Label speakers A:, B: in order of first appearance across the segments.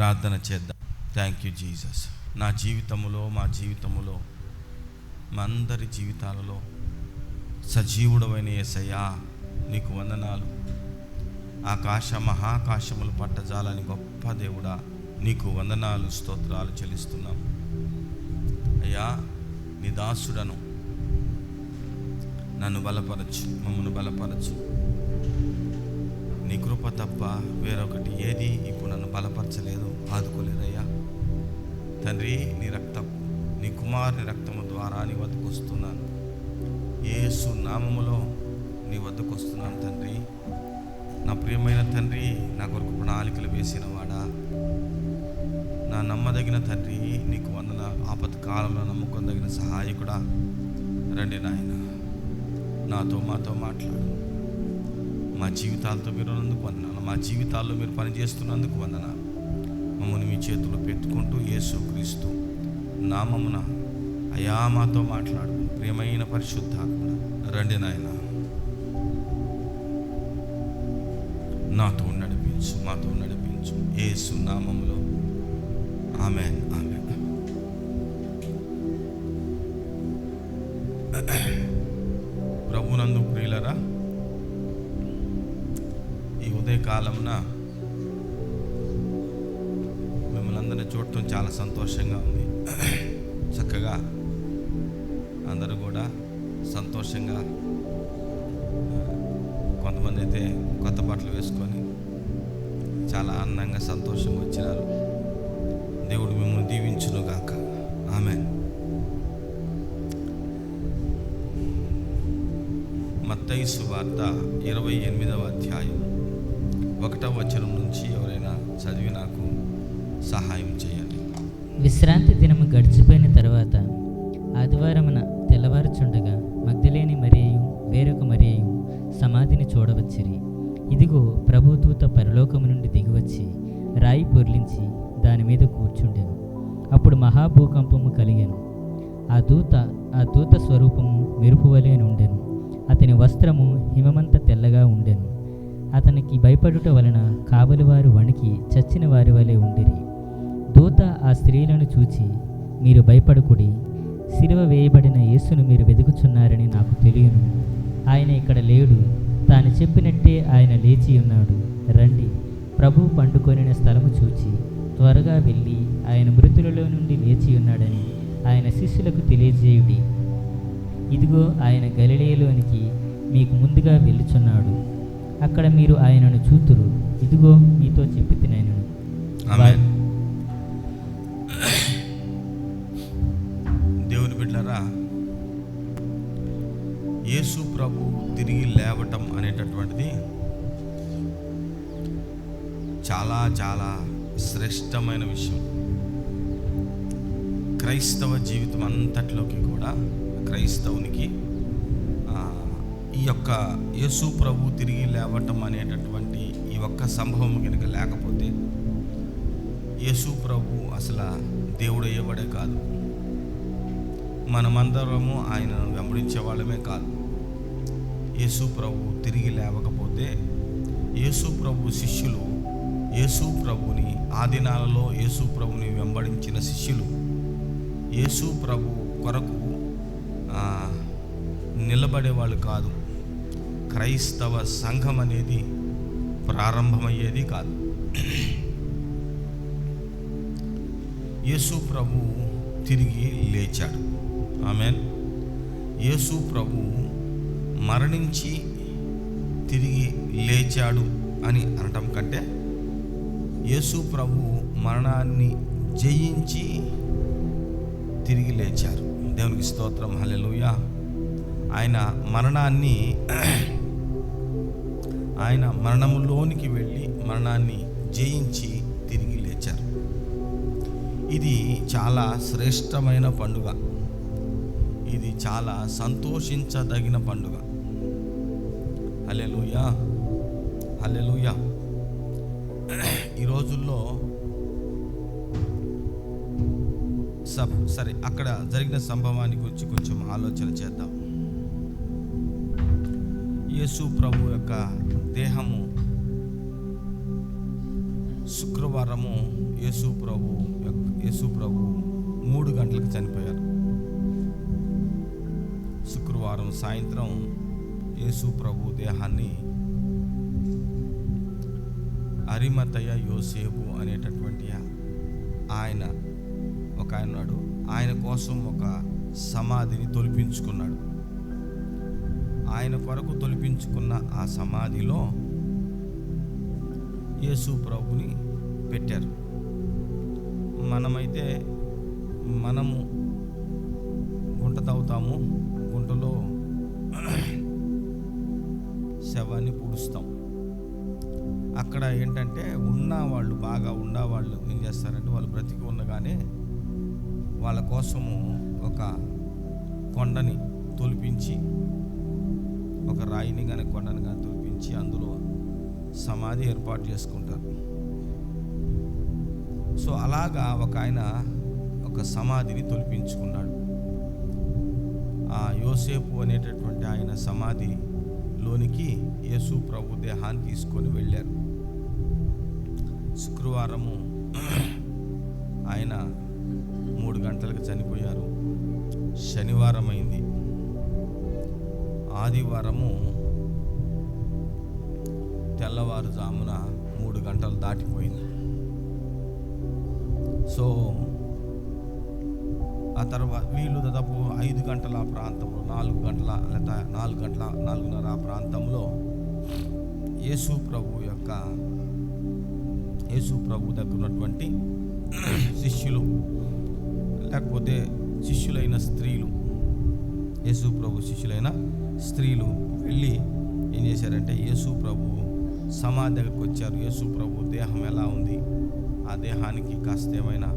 A: ప్రార్థన చేద్దాం. Thank you Jesus. నా జీవితంలో, మా జీవితంలో, మా అందరి జీవితాలలో సజీవుడమైన యేసయ్యా నీకు వందనాలు. ఆకాశ మహాకాశములు పట్టజాలని గొప్ప దేవుడా నీకు వందనాలు, స్తోత్రాలు చెల్లిస్తున్నాం. అయ్యా నీ దాసుడను, నన్ను బలపరచు, మమ్మల్ని బలపరచు. నీ కృప తప్ప వేరొకటి ఏది ఇప్పుడు నన్ను బలపరచలేదు, ఆదుకోలేదయ్యా. తండ్రి, నీ రక్తం, నీ కుమారుని రక్తము ద్వారా నీ వద్దకు వస్తున్నాను. యేసు నామములో నీ వద్దకు వస్తున్నాను తండ్రి. నా ప్రియమైన తండ్రి, నా కొరకు ప్రణాళికలు వేసిన వాడా, నా నమ్మదగిన తండ్రి, నీకు వందన. ఆపత్కాలంలో నమ్ముకొనదగిన సహాయకుడా, రండి నాయన, నాతో మాతో మాట్లాడు. మా జీవితాలతో మీరు ఉన్నందుకు వందనాలు, మా జీవితాల్లో మీరు పనిచేస్తున్నందుకు వందనాలు. మమ్మల్ని మీ చేతుల్లో పెట్టుకుంటూ యేసుక్రీస్తు నామమున అయా మాతో మాట్లాడు. ప్రియమైన పరిశుద్ధాత్మ, రండి నాయన, నాతో నడిపించు, మాతో నడిపించు. యేసు నామములో ఆమేన్, ఆమేన్. ప్రభునందు ప్రియులరా, ఈ ఉదయకాలంన మిమ్మల్ని అందరినీ చూడటం చాలా సంతోషంగా ఉంది. చక్కగా అందరూ కూడా సంతోషంగా, కొంతమంది అయితే కొత్త బట్టలు వేసుకొని చాలా ఆనందంగా సంతోషంగా వచ్చినారు. దేవుడు మిమ్మల్ని దీవించును గాక. ఆమేన్. మత్తయి సువార్త 28వ అధ్యాయం 1వ వచనం నుంచి ఎవరైనా చదివి నాకు సహాయం చేయండి.
B: విశ్రాంతి దినము గడిచిపోయిన తర్వాత ఆదివారమున తెల్లవారుచుండగా మగ్దలేని మరియయు వేరొక మరియయు సమాధిని చూడవచ్చిరి. ఇదిగో ప్రభుదూత పరలోకము నుండి దిగివచ్చి రాయి పొర్లించి దాని మీద కూర్చుండెను. అప్పుడు మహాభూకంపము కలిగెను. ఆ దూత స్వరూపము మెరుపు వలె నుండెను. అతని వస్త్రము హిమమంత తెల్లగా ఉండెను. అతనికి భయపడుట వలన కావలివారు వణికి చచ్చిన వారి వలె ఉండిరి. దూత ఆ స్త్రీలను చూచి, మీరు భయపడకుడి, సిలువ వేయబడిన యేసును మీరు వెదుకుచున్నారని నాకు తెలియను. ఆయన ఇక్కడ లేడు, తాను చెప్పినట్టే ఆయన లేచి ఉన్నాడు. రండి, ప్రభువు పండుకొనిన స్థలము చూచి త్వరగా వెళ్ళి ఆయన మృతులలో నుండి లేచి ఉన్నాడని ఆయన శిష్యులకు తెలియజేయుడి. ఇదిగో ఆయన గలిలయలోనికి మీకు ముందుగా వెళ్ళుచున్నాడు, అక్కడ మీరు ఆయనను చూతురు. ఇదిగో మీతో చెప్పితినైనను.
A: దేవుని బిడ్డలారా, యేసు ప్రభు తిరిగి లేవటం అనేటటువంటిది చాలా చాలా శ్రేష్టమైన విషయం. క్రైస్తవ జీవితం అంతటిలోకి కూడా క్రైస్తవునికి ఈ యొక్క యేసు ప్రభు తిరిగి లేవటం అనేటటువంటి ఈ ఒక్క సంభవం కనుక లేకపోతే యేసు ప్రభు అసలు దేవుడు అయ్యేవాడే కాదు. మనమందరము ఆయనను వెంబడించే వాళ్ళమే కాదు. యేసు ప్రభు తిరిగి లేవకపోతే యేసు ప్రభు శిష్యులు, యేసు ప్రభుని ఆ దినాలలో యేసు ప్రభుని వెంబడించిన శిష్యులు యేసు ప్రభు కొరకు నిలబడేవాళ్ళు కాదు. క్రైస్తవ సంఘం అనేది ప్రారంభమయ్యేది కాదు. యేసు ప్రభు తిరిగి లేచాడు. ఆమేన్. యేసు ప్రభు మరణించి తిరిగి లేచాడు అని అనటం కంటే యేసు ప్రభు మరణాన్ని జయించి తిరిగి లేచారు. దేవునికి స్తోత్రం, హల్లెలూయా. ఆయన మరణములోనికి వెళ్ళి మరణాన్ని జయించి తిరిగి లేచారు. ఇది చాలా శ్రేష్టమైన పండుగ. ఇది చాలా సంతోషించదగిన పండుగ. హల్లెలూయా, హల్లెలూయా. ఈ రోజుల్లో సరే, అక్కడ జరిగిన సంభవాన్ని గురించి కొంచెం ఆలోచన చేద్దాం. యేసు ప్రభు యొక్క దేహము శుక్రవారము యేసు ప్రభు 3 గంటలకు చనిపోయారు. శుక్రవారం సాయంత్రం యేసు ప్రభు దేహాన్ని అరిమతయ యోసేపు అనేటటువంటి ఆయన ఉన్నాడు. ఆయన కోసం ఒక సమాధిని తొలిపించుకున్నాడు. ఆయన కొరకు తొలిపించుకున్న ఆ సమాధిలో యేసు ప్రభుని పెట్టారు. మనము గుంట తవ్వుతాము, గుంటలో శవాన్ని పూడుస్తాం. అక్కడ ఏంటంటే బాగా ఉన్నవాళ్ళు ఏం చేస్తారంటే, వాళ్ళు బ్రతికి ఉండగానే వాళ్ళ కోసము ఒక కొండని తొలిపించి, ఒక రాయిని కానీ కొండని కానీ తొలిపించి అందులో సమాధి ఏర్పాటు చేసుకుంటారు. సో అలాగా ఆయన ఒక సమాధిని తొలిపించుకున్నాడు. ఆ యోసేపు అనేటటువంటి ఆయన సమాధిలోనికి యేసు ప్రభు దేహాన్ని తీసుకొని వెళ్ళారు. శుక్రవారము ఆయన 3 గంటలకు చనిపోయారు. శనివారం అయింది. ఆదివారము తెల్లవారుజామున 3 గంటలు దాటిపోయింది. సో ఆ తర్వాత వీళ్ళు దాదాపు 5 గంటల ఆ ప్రాంతంలో, 4 గంటల లేదా 4:30 ఆ ప్రాంతంలో యేసు ప్రభు దగ్గర ఉన్నటువంటి శిష్యులు, లేకపోతే శిష్యులైన స్త్రీలు, యేసు ప్రభు శిష్యులైన స్త్రీలు వెళ్ళి ఏం చేశారంటే, యేసు ప్రభు సమాధి దగ్గరికి వచ్చారు. యేసు ప్రభు దేహం ఎలా ఉంది, ఆ దేహానికి కాస్త ఏమైనా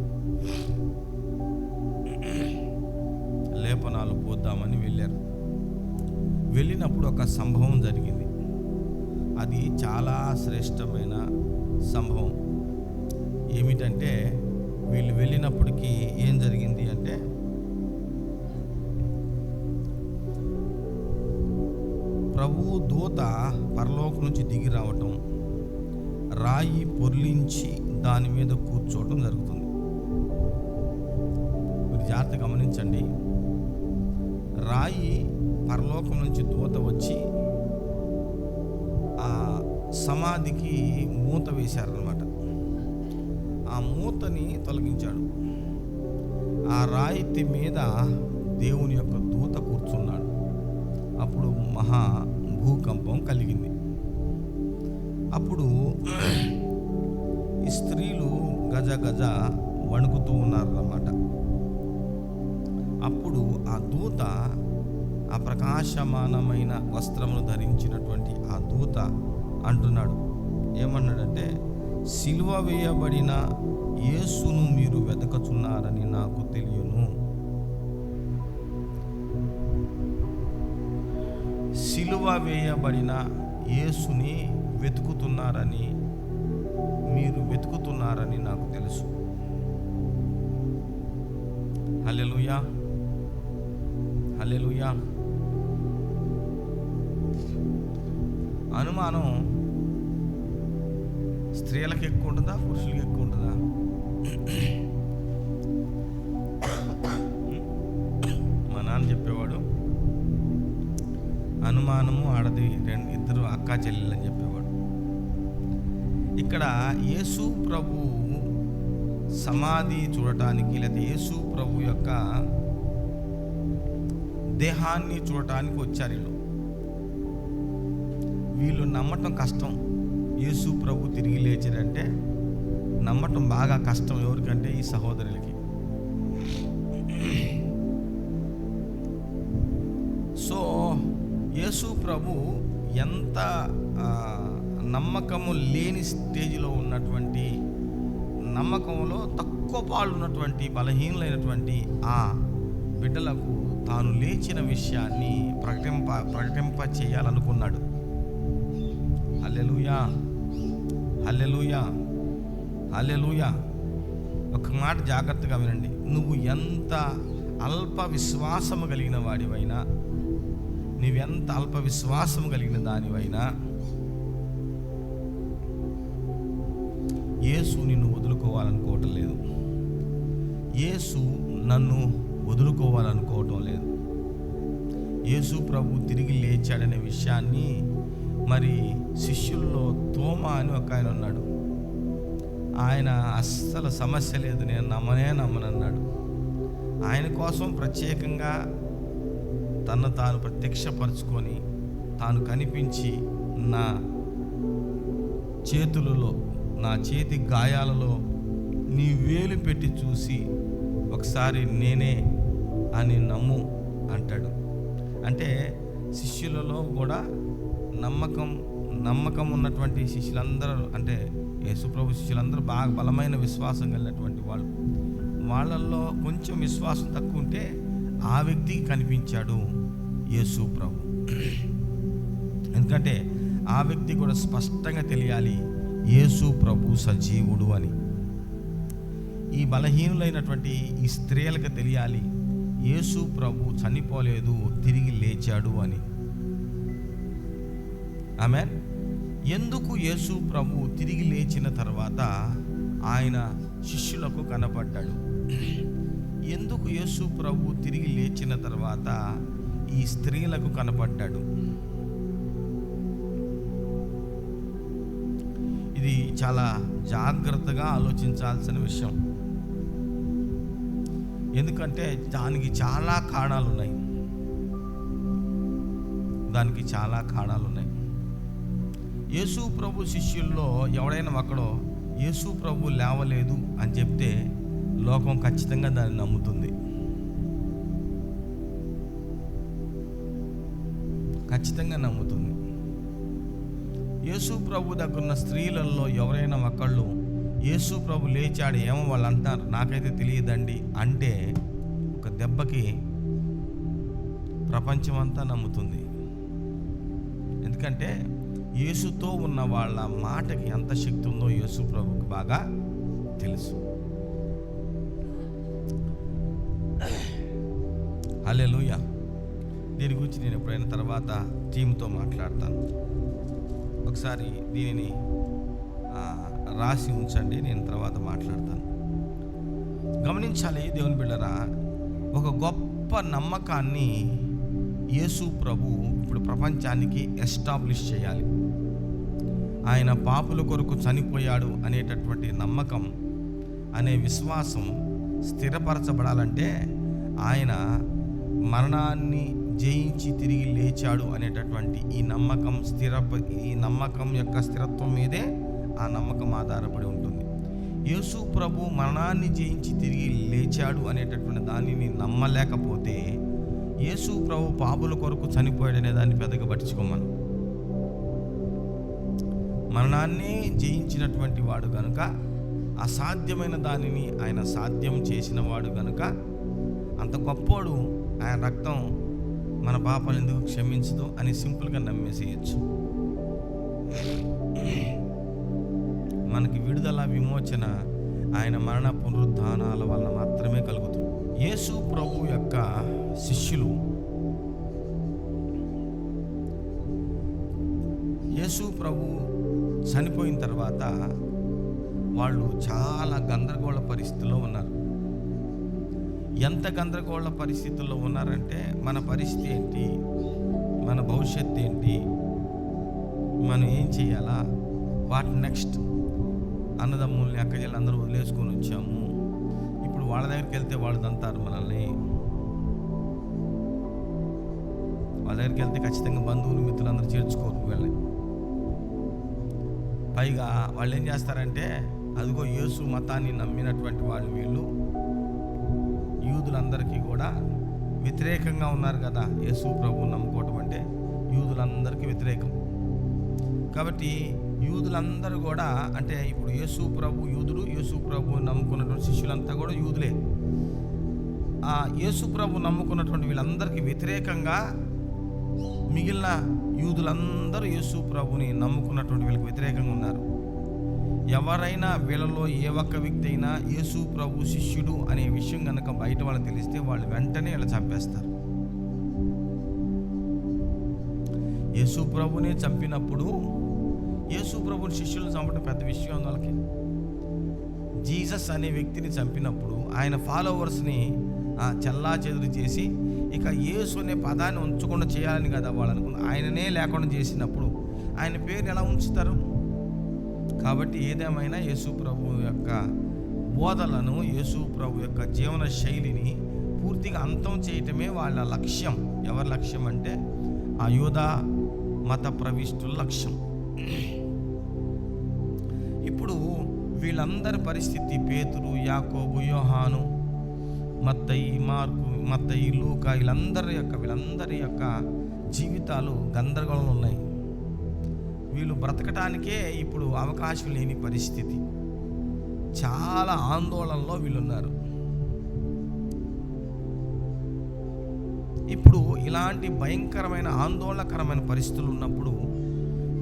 A: లేపనాలు పోద్దామని వెళ్ళారు. వెళ్ళినప్పుడు ఒక సంభవం జరిగింది. అది చాలా శ్రేష్టమైన సంభవం. ఏమిటంటే, వీళ్ళు వెళ్ళినప్పటికీ ఏం జరిగింది అంటే, ప్రభువు దూత పరలోకం నుంచి దిగి రావటం, రాయి పొర్లించి దాని మీద కూర్చోవటం జరుగుతుంది. మీరు జాగ్రత్తగా గమనించండి. రాయి పరలోకం నుంచి దూత వచ్చి ఆ సమాధికి మూత వేశారనమాట. ఆ మూతని తొలగించాడు. ఆ రాయితి మీద దేవుని యొక్క దూత కూర్చున్నాడు. అప్పుడు మహా భూకంపం కలిగింది. అప్పుడు ఈ స్త్రీలు గజ వణుకుతూ ఉన్నారన్నమాట. అప్పుడు ఆ దూత, ఆ ప్రకాశమానమైన వస్త్రమును ధరించినటువంటి ఆ దూత అంటున్నాడు, ఏమన్నాడంటే, సిలువ వేయబడిన యేసును మీరు వెతకచున్నారని నాకు తెలియను. సిలువ వేయబడిన యేసుని మీరు వెతుకుతున్నారని నాకు తెలుసు. హల్లెలూయా, హల్లెలూయా. అనుమానం స్త్రీలకు ఎక్కువ ఉంటుందా, పురుషులకు ఎక్కువ ఉంటుందా? మా నాన్న చెప్పేవాడు, అనుమానము ఆడది ఇద్దరు అక్కా చెల్లెలు అని చెప్పేవాడు. ఇక్కడ యేసు ప్రభు సమాధి చూడటానికి, లేదా యేసు ప్రభు యొక్క దేహాన్ని చూడటానికి వచ్చారు. వీళ్ళు నమ్మటం కష్టం. యేసు ప్రభు తిరిగి లేచారంటే నమ్మటం బాగా కష్టం. ఎవరికంటే ఈ సహోదరులకి. సో యేసు ప్రభు ఎంత నమ్మకము లేని స్టేజ్లో ఉన్నటువంటి, నమ్మకంలో తక్కువ పాలు ఉన్నటువంటి బలహీనులైనటువంటి ఆ బిడ్డలకు తాను లేచిన విషయాన్ని ప్రకటింప చేయాలనుకున్నాడు. హల్లెలూయా, హల్లెలూయా, హల్లెలూయా. ఒక మాట జాగ్రత్తగా వినండి. నువ్వు ఎంత అల్ప విశ్వాసము కలిగిన వాడివైనా, నీవెంత అల్ప విశ్వాసము కలిగిన దానివైనా, యేసు నిన్ను వదులుకోవాలనుకోవటం లేదు. యేసు నన్ను వదులుకోవాలనుకోవటం లేదు. యేసు ప్రభు తిరిగి లేచాడనే విషయాన్ని మరి శిష్యుల్లో తోమా అని ఒక ఆయన ఉన్నాడు. ఆయన అస్సలు సమస్య లేదు, నేను నమ్మనన్నాడు. ఆయన కోసం ప్రత్యేకంగా తను తాను ప్రత్యక్షపరుచుకొని తాను కనిపించి నా చేతులలో, నా చేతి గాయాలలో నీ వేలు పెట్టి చూసి ఒకసారి నేనే అని నమ్ము అంటాడు. అంటే శిష్యులలో కూడా నమ్మకం ఉన్నటువంటి శిష్యులందరూ, అంటే యేసుప్రభు శిష్యులందరూ బాగా బలమైన విశ్వాసం కలిగినటువంటి వాళ్ళు. వాళ్ళల్లో కొంచెం విశ్వాసం తక్కువ ఉంటే ఆ వ్యక్తికి కనిపించాడు యేసు ప్రభు. ఎందుకంటే ఆ వ్యక్తి కూడా స్పష్టంగా తెలియాలి యేసు ప్రభు సజీవుడు అని. ఈ బలహీనులైనటువంటి ఈ స్త్రీలకు తెలియాలి యేసు ప్రభు చనిపోలేదు, తిరిగి లేచాడు అని. ఆమేన్. ఎందుకు యేసు ప్రభు తిరిగి లేచిన తర్వాత ఆయన శిష్యులకు కనపడ్డాడు? ఎందుకు యేసు ప్రభు తిరిగి లేచిన తర్వాత ఈ స్త్రీలకు కనపడ్డాడు? ఇది చాలా జాగ్రత్తగా ఆలోచించాల్సిన విషయం. ఎందుకంటే దానికి చాలా కారణాలు ఉన్నాయి. యేసు ప్రభు శిష్యుల్లో ఎవడైనా ఒకడో యేసు ప్రభు లేవలేదు అని చెప్తే లోకం ఖచ్చితంగా దాన్ని నమ్ముతుంది. యేసు ప్రభు దగ్గర ఉన్న స్త్రీలలో ఎవరైనా ఒకళ్ళు యేసు ప్రభు లేచాడు ఏమో వాళ్ళు అంటారు, నాకైతే తెలియదండి అంటే ఒక దెబ్బకి ప్రపంచమంతా నమ్ముతుంది. ఎందుకంటే యేసుతో ఉన్న వాళ్ళ మాటకి ఎంత శక్తి ఉందో యేసు ప్రభుకి బాగా తెలుసు. హల్లెలూయా. దీని గురించి నేను ఎప్పుడైనా తర్వాత టీంతో మాట్లాడతాను. ఒకసారి దీనిని రాసి ఉంచండి, నేను తర్వాత మాట్లాడతాను. గమనించాలి దేవుని బిడ్డరా, ఒక గొప్ప నమ్మకాన్ని యేసు ప్రభు ఇప్పుడు ప్రపంచానికి ఎస్టాబ్లిష్ చేయాలి. ఆయన పాపుల కొరకు చనిపోయాడు అనేటటువంటి నమ్మకం అనే విశ్వాసం స్థిరపరచబడాలంటే ఆయన మరణాన్ని జయించి తిరిగి లేచాడు అనేటటువంటి ఈ నమ్మకం యొక్క స్థిరత్వం మీదే ఆ నమ్మకం ఆధారపడి ఉంటుంది. యేసు ప్రభు మరణాన్ని జయించి తిరిగి లేచాడు అనేటటువంటి దానిని నమ్మలేకపోతే యేసు ప్రభు పాపుల కొరకు చనిపోయాడు అనే దాన్ని పెద్దగా పట్టించుకోమను. మరణాన్ని జయించినటువంటి వాడు గనుక, అసాధ్యమైన దానిని ఆయన సాధ్యం చేసిన వాడు గనుక, అంత గొప్పోడు, ఆయన రక్తం మన పాపాలు ఎందుకు క్షమించదు అని సింపుల్గా నమ్మేసేయచ్చు. మనకి విడుదల, విమోచన ఆయన మరణ పునరుద్ధానాల వలన మాత్రమే కలుగుతుంది. యేసు ప్రభు యొక్క శిష్యులు యేసు ప్రభు చనిపోయిన తర్వాత వాళ్ళు చాలా గందరగోళ పరిస్థితుల్లో ఉన్నారు. ఎంత గందరగోళ పరిస్థితుల్లో ఉన్నారంటే, మన పరిస్థితి ఏంటి, మన భవిష్యత్తు ఏంటి, మనం ఏం చేయాలా, వాట్ నెక్స్ట్, అన్నదమ్ముల్ని అక్కజల్ని అందరూ వదిలేసుకొని వచ్చాము, ఇప్పుడు వాళ్ళ దగ్గరికి వెళ్తే వాళ్ళు తంతారు మనల్ని, వాళ్ళ దగ్గరికి వెళ్తే ఖచ్చితంగా బంధువులు మిత్రులందరూ చేర్చుకోరు వీళ్ళని. పైగా వాళ్ళు ఏం చేస్తారంటే, అదిగో యేసు మతాన్ని నమ్మినటువంటి వాళ్ళు వీళ్ళు యూదులందరికీ కూడా వ్యతిరేకంగా ఉన్నారు కదా. యేసు ప్రభువు నమ్ముకోవటం అంటే యూదులందరికీ వ్యతిరేకం కాబట్టి యూదులందరూ కూడా, అంటే ఇప్పుడు యేసు ప్రభు యూదుడు, యేసు ప్రభు నమ్ముకున్నటువంటి శిష్యులంతా కూడా యూదులే. ఆ యేసు ప్రభు నమ్ముకున్నటువంటి వీళ్ళందరికీ వ్యతిరేకంగా మిగిలిన యూదులందరూ యేసు ప్రభుని నమ్ముకున్నటువంటి వీళ్ళకి వ్యతిరేకంగా ఉన్నారు. ఎవరైనా వీళ్ళలో ఏ ఒక్క వ్యక్తి అయినా యేసు ప్రభు శిష్యుడు అనే విషయం కనుక బయట వాళ్ళకి తెలిస్తే వాళ్ళు వెంటనే ఇలా చంపేస్తారు. యేసు ప్రభునే చంపినప్పుడు యేసు ప్రభుని శిష్యులను చంపడం పెద్ద విషయం వాళ్ళకి. జీసస్ అనే వ్యక్తిని చంపినప్పుడు ఆయన ఫాలోవర్స్ని చెల్లాచెదురు చేసి ఇక యేసు అనే పదాన్ని ఉంచకుండా చేయాలని కదా వాళ్ళు అనుకున్నారు. ఆయననే లేకుండా చేసినప్పుడు ఆయన పేరు ఎలా ఉంచుతారు? కాబట్టి ఏదేమైనా యేసు ప్రభు యొక్క బోధలను, యేసు ప్రభు యొక్క జీవన శైలిని పూర్తిగా అంతం చేయటమే వాళ్ళ లక్ష్యం. ఎవరి లక్ష్యం అంటే ఆ యూదా మత ప్రవిష్టుల లక్ష్యం. ఇప్పుడు వీళ్ళందరి పరిస్థితి, పేతురు, యాకోబు, యోహాను, మత్తయి, మార్కు, మత్తయి, లూకా, వీళ్ళందరి యొక్క జీవితాలు గందరగోళంలో ఉన్నాయి. వీళ్ళు బ్రతకటానికే ఇప్పుడు అవకాశం లేని పరిస్థితి. చాలా ఆందోళనలో వీళ్ళున్నారు. ఇప్పుడు ఇలాంటి భయంకరమైన ఆందోళనకరమైన పరిస్థితులు ఉన్నప్పుడు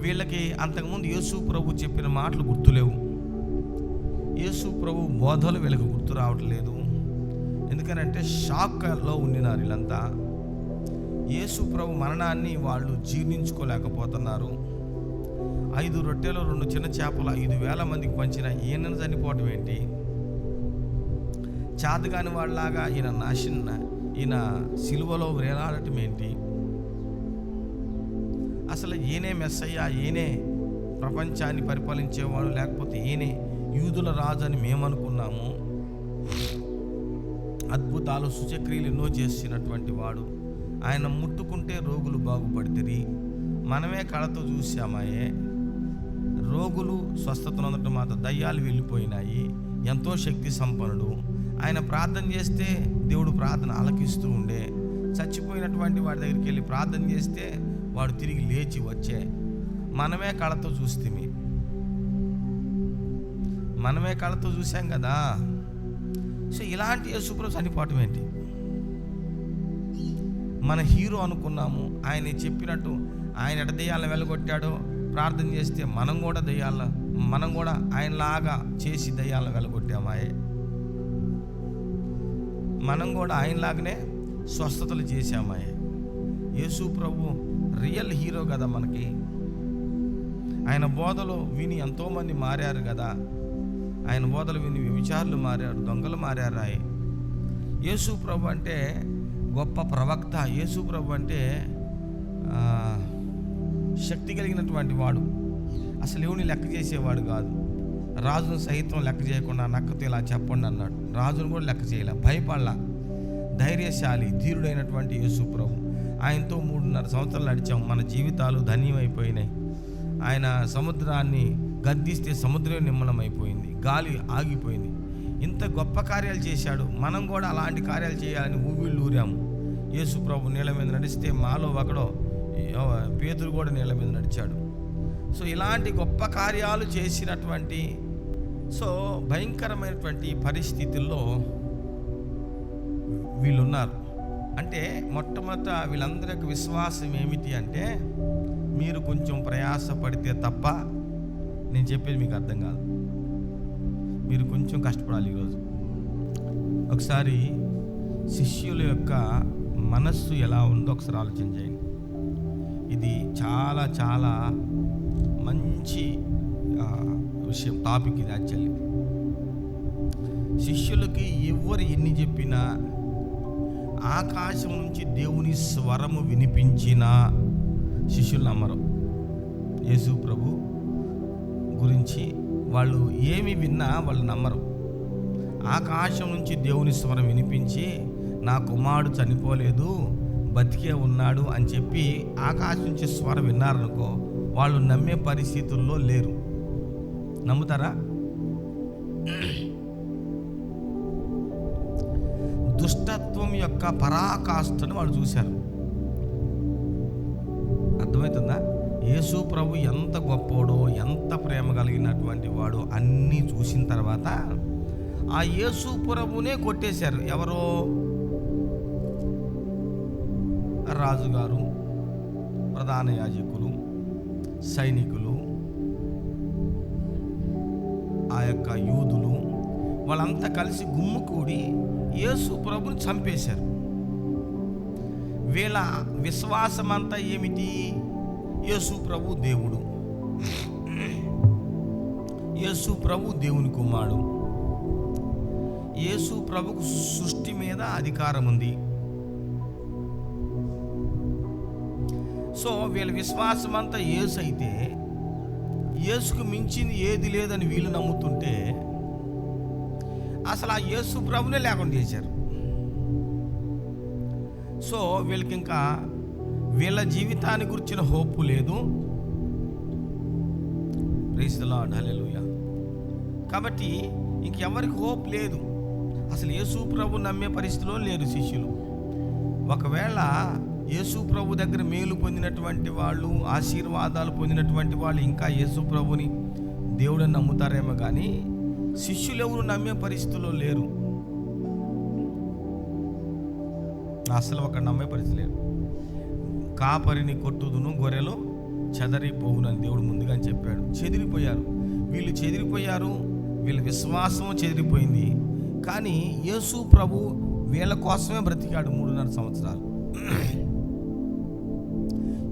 A: వీళ్ళకి అంతకుముందు యేసు ప్రభు చెప్పిన మాటలు గుర్తులేవు. యేసు ప్రభు బోధలు వీళ్ళకి గుర్తు రావట్లేదు. ఎందుకనంటే షాక్లో ఉండినారు వీళ్ళంతా. యేసు ప్రభు మరణాన్ని వాళ్ళు జీర్ణించుకోలేకపోతున్నారు. 5 రొట్టెలు 2 చిన్న చేపలు 5,000 మందికి పంచిన ఈయన చనిపోవటం ఏంటి? చేతగాని వాళ్ళలాగా ఈయన సిలువలో వేలాడటం ఏంటి? అసలు ఈయనే మెస్సయ్య, ఈయనే ప్రపంచాన్ని పరిపాలించేవాడు, లేకపోతే ఈయనే యూదుల రాజు అని మేమనుకున్నాము. అద్భుతాలు సూచక్రియలు ఎన్నో చేసినటువంటి వాడు. ఆయన ముట్టుకుంటే రోగులు బాగుపడితే మనమే కళతో చూసామాయే. రోగులు స్వస్థత నొందటం, మాత్రం దయ్యాలు వెళ్ళిపోయినాయి. ఎంతో శక్తి సంపన్నుడు. ఆయన ప్రార్థన చేస్తే దేవుడు ప్రార్థన ఆలకిస్తూ ఉండే. చచ్చిపోయినటువంటి వాడి దగ్గరికి వెళ్ళి ప్రార్థన చేస్తే వాడు తిరిగి లేచి వచ్చే. మనమే కళతో చూసాం కదా. సో ఇలాంటి యేసుప్రభు చనిపోవటం ఏంటి? మన హీరో అనుకున్నాము. ఆయన చెప్పినట్టు ఆయన ఎట దెయ్యాలను వెళ్ళగొట్టాడో ప్రార్థన చేస్తే మనం కూడా ఆయనలాగా చేసి దెయ్యాలను వెళ్ళగొట్టామాయే. మనం కూడా ఆయనలాగానే స్వస్థతలు చేశామాయే. యేసు ప్రభు రియల్ హీరో కదా మనకి. ఆయన బోధలు విని ఎంతోమంది మారారు కదా. ఆయన బోధలు విని వ్యభిచారులు మారారు, దొంగలు మారారు. యేసు ప్రభు అంటే గొప్ప ప్రవక్త. యేసు ప్రభు అంటే శక్తి కలిగినటువంటి వాడు. అసలు ఎవరిని లెక్క చేసేవాడు కాదు. రాజును సైతం లెక్క చేయకుండా నక్కతో ఇలా చెప్పండి అన్నాడు. రాజును కూడా లెక్క చేయలే, భయపడలా. ధైర్యశాలి, ధీరుడైనటువంటి యేసు ప్రభు. ఆయనతో 3.5 సంవత్సరాలు నడిచాం. మన జీవితాలు ధన్యమైపోయినాయి. ఆయన సముద్రాన్ని గద్దిస్తే సముద్రం నిమ్మలమైపోయింది, గాలి ఆగిపోయింది. ఇంత గొప్ప కార్యాలు చేశాడు. మనం కూడా అలాంటి కార్యాలు చేయాలని ఊరాము. యేసు ప్రభు నీళ్ళ మీద నడిస్తే మాలో ఒకడో పేతురు కూడా నీళ్ళ మీద నడిచాడు. సో ఇలాంటి గొప్ప కార్యాలు చేసినటువంటి భయంకరమైనటువంటి పరిస్థితుల్లో వీళ్ళున్నారు. అంటే మొట్టమొదట వీళ్ళందరి యొక్క విశ్వాసం ఏమిటి అంటే, మీరు కొంచెం ప్రయాసపడితే తప్ప నేను చెప్పేది మీకు అర్థం కాదు. మీరు కొంచెం కష్టపడాలి. ఈరోజు ఒకసారి శిష్యుల యొక్క మనస్సు ఎలా ఉందో ఒకసారి ఆలోచన చేయండి. ఇది చాలా చాలా మంచి విషయం, టాపిక్ ఇది. యాక్చువల్లీ శిష్యులకి ఎవరు ఎన్ని చెప్పినా, ఆకాశం నుంచి దేవుని స్వరము వినిపించినా శిష్యులు నమ్మరు. యేసు ప్రభు గురించి వాళ్ళు ఏమి విన్నా వాళ్ళు నమ్మరు. ఆకాశం నుంచి దేవుని స్వరం వినిపించి నా కుమారుడు చనిపోలేదు, బతికే ఉన్నాడు అని చెప్పి ఆకాశం నుంచి స్వరం విన్నారనుకో, వాళ్ళు నమ్మే పరిస్థితుల్లో లేరు. నమ్ముతారా? దుష్టత్వం యొక్క పరాకాష్ఠను వాళ్ళు చూశారు. అర్థమవుతుందా? యేసు ప్రభు ఎంత గొప్పోడో, ఎంత ప్రేమ కలిగినటువంటి వాడో అన్నీ చూసిన తర్వాత ఆ యేసు ప్రభునే కొట్టేశారు. ఎవరో రాజుగారు, ప్రధాన యాజకులు, సైనికులు, ఆ యొక్క యూదులు వాళ్ళంతా కలిసి గుమ్ముకూడి యేసు ప్రభుని చంపేశారు. వీళ్ళ విశ్వాసం అంతా ఏమిటి? యేసు ప్రభు దేవుడు, యేసు ప్రభు దేవుని కుమారుడు, యేసు ప్రభుకు సృష్టి మీద అధికారం ఉంది. సో వీళ్ళ విశ్వాసం అంతా యేసు అయితే, యేసుకు మించింది ఏది లేదని వీళ్ళు నమ్ముతుంటే అసలు ఆ యేసు ప్రభునే లేకుండా చేశారు. సో వీళ్ళకి ఇంకా వీళ్ళ జీవితాన్ని గురించిన హోప్ లేదు. ప్రైజ్ ది లార్డ్, హల్లెలూయా. కాబట్టి ఇంకెవరికి హోప్ లేదు. అసలు యేసు ప్రభు నమ్మే పరిస్థితిలో లేరు శిష్యులు. ఒకవేళ యేసు ప్రభు దగ్గర మేలు పొందినటువంటి వాళ్ళు, ఆశీర్వాదాలు పొందినటువంటి వాళ్ళు ఇంకా యేసు ప్రభుని దేవుడని నమ్ముతారేమో, కానీ శిష్యులు ఎవరు నమ్మే పరిస్థితిలో లేరు. అసలు ఒక నమ్మే పరిస్థితి లేరు. కాపరిని కొట్టుదును, గొర్రెలు చెదరిపోవునని దేవుడు ముందుగానే చెప్పాడు. చెదిరిపోయారు, వీళ్ళు చెదిరిపోయారు, వీళ్ళ విశ్వాసం చెదిరిపోయింది. కానీ యేసు ప్రభు వీళ్ళ కోసమే బ్రతికాడు 3.5 సంవత్సరాలు.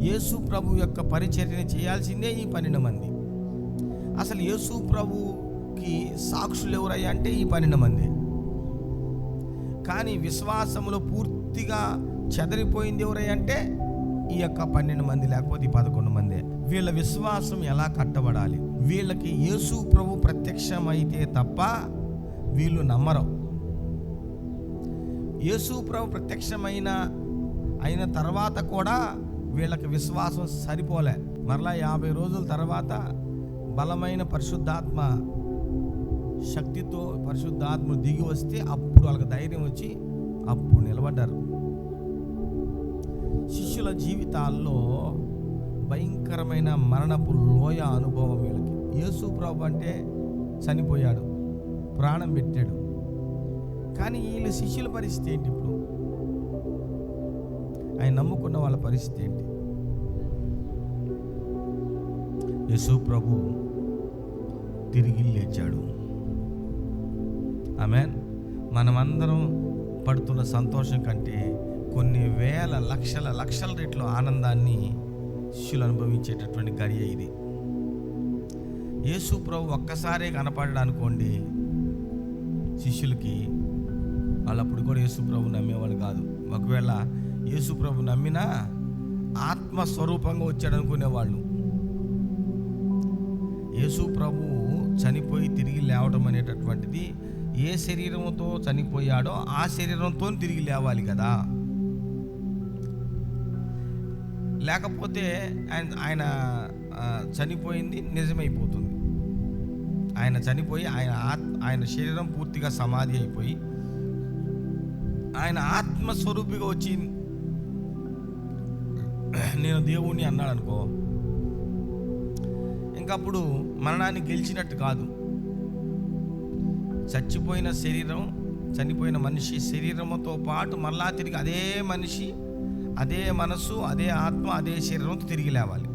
A: యేసు ప్రభు యొక్క పరిచర్యని చేయాల్సిందే ఈ 12 మంది. అసలు యేసు ప్రభుకి సాక్షులు ఎవరయ్యా అంటే ఈ 12 మంది. కానీ విశ్వాసంలో పూర్తిగా చెదరిపోయింది ఎవరయ్యా అంటే ఈ యొక్క 12 మంది, లేకపోతే ఈ 11 మంది. వీళ్ళ విశ్వాసం ఎలా కట్టబడాలి? వీళ్ళకి యేసు ప్రభు ప్రత్యక్షమైతే తప్ప వీళ్ళు నమ్మరు. యేసు ప్రభు అయిన తర్వాత కూడా వీళ్ళకి విశ్వాసం సరిపోలే. మరలా 50 రోజుల తర్వాత బలమైన పరిశుద్ధాత్మ శక్తితో పరిశుద్ధాత్మ దిగి వస్తే అప్పుడు వాళ్ళకి ధైర్యం వచ్చి అప్పుడు నిలబడ్డారు. శిష్యుల జీవితాల్లో భయంకరమైన మరణపు లోయ అనుభవం వీళ్ళకి. యేసు ప్రభు అంటే చనిపోయాడు, ప్రాణం పెట్టాడు. కానీ వీళ్ళ శిష్యుల పరిస్థితి ఏంటి? ఇప్పుడు ఆయన నమ్ముకున్న వాళ్ళ పరిస్థితి ఏంటి? యేసు ప్రభు తిరిగి లేచాడు. ఆమేన్. మనమందరం పడుతున్న సంతోషం కంటే కొన్ని వేల లక్షల రెట్లు ఆనందాన్ని శిష్యులు అనుభవించేటటువంటి గడియ ఇది. యేసు ప్రభు ఒక్కసారే కనపడ్డా అనుకోండి శిష్యులకి, వాళ్ళప్పుడు కూడా యేసు ప్రభు నమ్మేవాళ్ళు కాదు. ఒకవేళ యేసు ప్రభు నమ్మినా ఆత్మస్వరూపంగా వచ్చాడు అనుకునేవాళ్ళు. యేసు ప్రభు చనిపోయి తిరిగి లేవడం అనేటటువంటిది ఏ శరీరంతో చనిపోయాడో ఆ శరీరంతో తిరిగి లేవాలి కదా. లేకపోతే ఆయన చనిపోయింది నిజమైపోతుంది. ఆయన చనిపోయి ఆయన శరీరం పూర్తిగా సమాధి అయిపోయి ఆయన ఆత్మస్వరూపిగా వచ్చి నేను దేవుణ్ణి అన్నాడు అనుకో, ఇంకప్పుడు మరణాన్ని గెలిచినట్టు కాదు. చనిపోయిన మనిషి శరీరంతో పాటు మళ్ళా తిరిగి అదే మనిషి, అదే మనసు, అదే ఆత్మ, అదే శరీరంతో తిరిగి లేవాలి.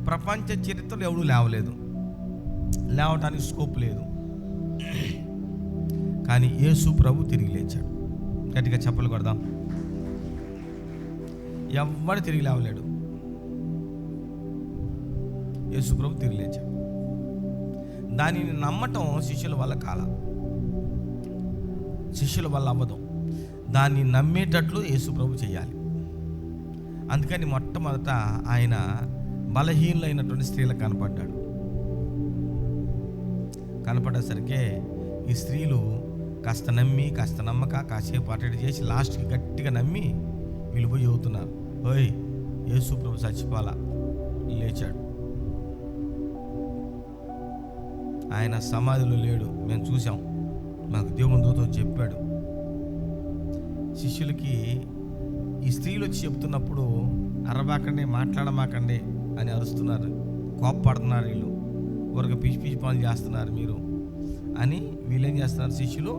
A: ప్రపంచ చరిత్రలో ఎవడూ లేవలేదు, లేవటానికి స్కోప్ లేదు. కానీ యేసు ప్రభు తిరిగి లేచాడు. గట్టిగా చెప్పలు కొడదాం. ఎవ్వడు తిరిగి లేవలేడు. యేసు ప్రభు తిరిగి లేచాడు. దానిని నమ్మటం శిష్యుల వల్ల కాల, శిష్యుల వల్ల అవ్వదు. దాన్ని నమ్మేటట్లు యేసు ప్రభు చేయాలి. అందుకని మొట్టమొదట ఆయన బలహీనులైనటువంటి స్త్రీలకు కనపడ్డాడు. కనపడేసరికి ఈ స్త్రీలు కాస్త నమ్మి, కాస్త నమ్మక, కాసేపు అటెండ్ చేసి లాస్ట్కి గట్టిగా నమ్మి వీళ్ళు పోయి చెబుతున్నారు, ఓయ్ యేసు ప్రభు చచ్చిపోలా, లేచాడు, ఆయన సమాధిలో లేడు, మేము చూసాం, మాకు దేవుని దూత చెప్పాడు. శిష్యులకి ఈ స్త్రీలు వచ్చి చెప్తున్నప్పుడు అరబాకండి, మాట్లాడమాకండి అని అరుస్తున్నారు, కోప్పడుతున్నారు. వీళ్ళు ఊరక పిచ్చి పనులు చేస్తున్నారు మీరు అని వీళ్ళేం చేస్తున్నారు, శిష్యులు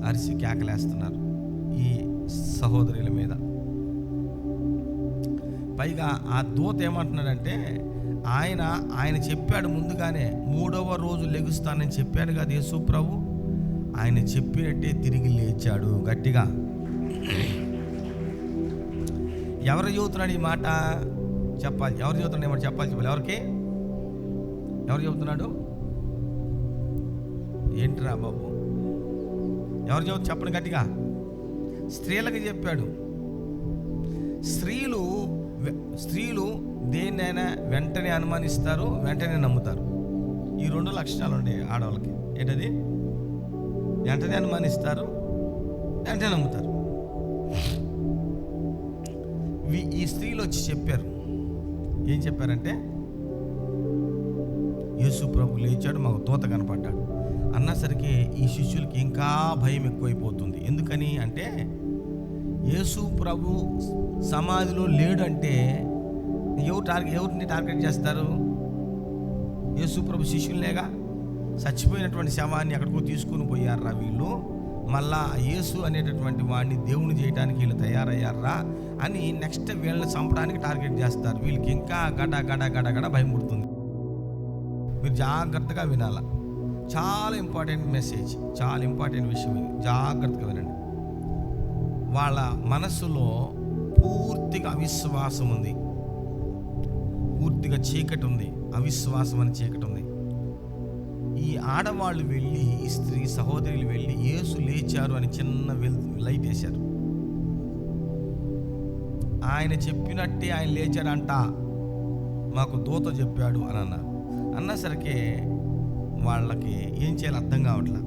A: అరిసి కేకలేస్తున్నారు ఈ సహోదరుల మీద. పైగా ఆ దూత ఏమంటున్నాడంటే, ఆయన చెప్పాడు ముందుగానే 3వ రోజు లెగుస్తానని చెప్పాడు కదా యేసు ప్రభు. ఆయన చెప్పినట్టే తిరిగి లేచాడు. గట్టిగా ఎవరు చెబుతున్నాడు ఈ మాట? చెప్పాలి. ఎవరు చెబుతున్నాడు? ఏమంటే చెప్పాలి. ఎవరికి? ఎవరు చెబుతున్నాడు? ఏంట్రా బాబు? ఎవరు చెబుతారు చెప్పండి గట్టిగా? స్త్రీలకు చెప్పాడు. స్త్రీలు దేన్నైనా వెంటనే అనుమానిస్తారు, వెంటనే నమ్ముతారు. ఈ 2 లక్షణాలు ఉండే ఆడవాళ్ళకి. ఏంటది? వెంటనే అనుమానిస్తారు, వెంటనే నమ్ముతారు. ఈ స్త్రీలు వచ్చి చెప్పారు. ఏం చెప్పారంటే, యేసు ప్రభు లేచాడు, మాకు దూత కనపడ్డాడు అన్నసరికి ఈ శిష్యులకి ఇంకా భయం ఎక్కువైపోతుంది. ఎందుకని అంటే, యేసు ప్రభు సమాధిలో లేడు అంటే ఎవరిని టార్గెట్ చేస్తారు? యేసు ప్రభు శిష్యులనేగా. చచ్చిపోయినటువంటి శవాన్ని ఎక్కడికో తీసుకుని పోయారా వీళ్ళు, మళ్ళా యేసు అనేటటువంటి వాడిని దేవుని చేయడానికి వీళ్ళు తయారయ్యారా అని నెక్స్ట్ వీళ్ళని చంపడానికి టార్గెట్ చేస్తారు. వీళ్ళకి ఇంకా గడ భయం పుడుతుంది. మీరు జాగ్రత్తగా వినాల. చాలా ఇంపార్టెంట్ మెసేజ్, చాలా ఇంపార్టెంట్ విషయం ఇది. జాగ్రత్తగా వినండి. వాళ్ళ మనస్సులో పూర్తిగా అవిశ్వాసం ఉంది, పూర్తిగా చీకటి ఉంది, అవిశ్వాసం అని చీకటి ఉంది. ఈ ఆడవాళ్ళు వెళ్ళి, ఈ స్త్రీ సహోదరులు వెళ్ళి యేసు లేచారు అని చిన్న లైట్ వేశారు. ఆయన చెప్పినట్టే ఆయన లేచాడంట, మాకు దూత చెప్పాడు అని అన్నసరికి వాళ్ళకి ఏం చేయాలో అర్థం కావట్లా.